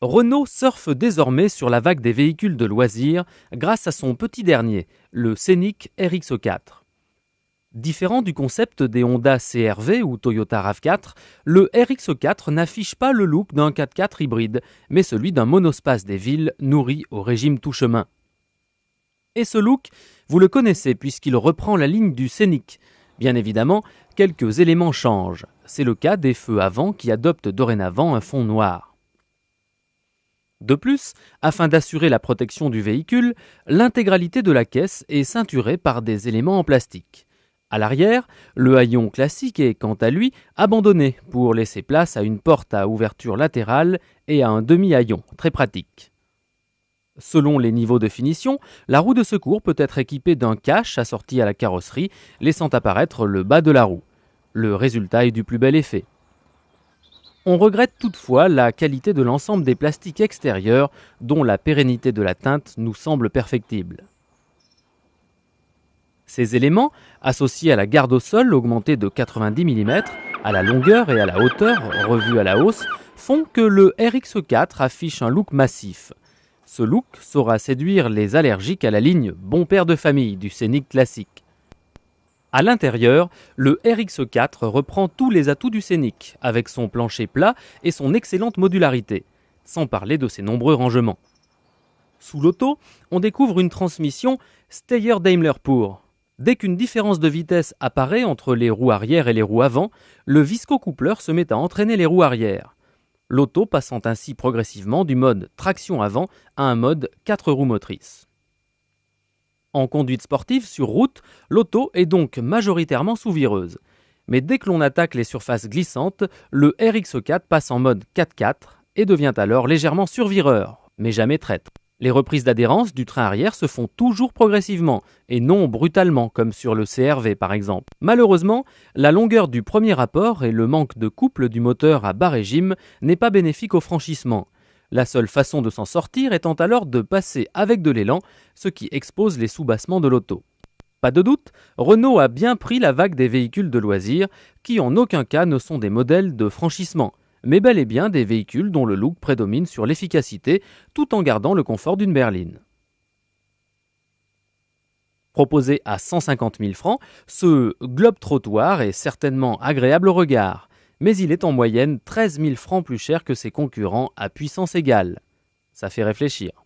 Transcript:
Renault surfe désormais sur la vague des véhicules de loisirs grâce à son petit dernier, le Scénic RX4. Différent du concept des Honda CR-V ou Toyota RAV4, le RX4 n'affiche pas le look d'un 4x4 hybride, mais celui d'un monospace des villes nourri au régime tout-chemin. Et ce look, vous le connaissez puisqu'il reprend la ligne du Scénic. Bien évidemment, quelques éléments changent. C'est le cas des feux avant qui adoptent dorénavant un fond noir. De plus, afin d'assurer la protection du véhicule, l'intégralité de la caisse est ceinturée par des éléments en plastique. À l'arrière, le haillon classique est quant à lui abandonné pour laisser place à une porte à ouverture latérale et à un demi-haillon, très pratique. Selon les niveaux de finition, la roue de secours peut être équipée d'un cache assorti à la carrosserie, laissant apparaître le bas de la roue. Le résultat est du plus bel effet. On regrette toutefois la qualité de l'ensemble des plastiques extérieurs dont la pérennité de la teinte nous semble perfectible. Ces éléments, associés à la garde au sol augmentée de 90 mm, à la longueur et à la hauteur revue à la hausse, font que le RX4 affiche un look massif. Ce look saura séduire les allergiques à la ligne bon père de famille du Scénic classique. À l'intérieur, le RX4 reprend tous les atouts du Scénic, avec son plancher plat et son excellente modularité, sans parler de ses nombreux rangements. Sous l'auto, on découvre une transmission Steyr-Daimler Pour. Dès qu'une différence de vitesse apparaît entre les roues arrière et les roues avant, le viscocoupleur se met à entraîner les roues arrière. L'auto passant ainsi progressivement du mode traction avant à un mode 4 roues motrices. En conduite sportive sur route, l'auto est donc majoritairement sous-vireuse. Mais dès que l'on attaque les surfaces glissantes, le RX4 passe en mode 4x4 et devient alors légèrement survireur, mais jamais traître. Les reprises d'adhérence du train arrière se font toujours progressivement et non brutalement comme sur le CR-V par exemple. Malheureusement, la longueur du premier rapport et le manque de couple du moteur à bas régime n'est pas bénéfique au franchissement. La seule façon de s'en sortir étant alors de passer avec de l'élan, ce qui expose les soubassements de l'auto. Pas de doute, Renault a bien pris la vague des véhicules de loisirs, qui en aucun cas ne sont des modèles de franchissement, mais bel et bien des véhicules dont le look prédomine sur l'efficacité, tout en gardant le confort d'une berline. Proposé à 150 000 francs, ce globe-trottoir est certainement agréable au regard, mais il est en moyenne 13 000 francs plus cher que ses concurrents à puissance égale. Ça fait réfléchir.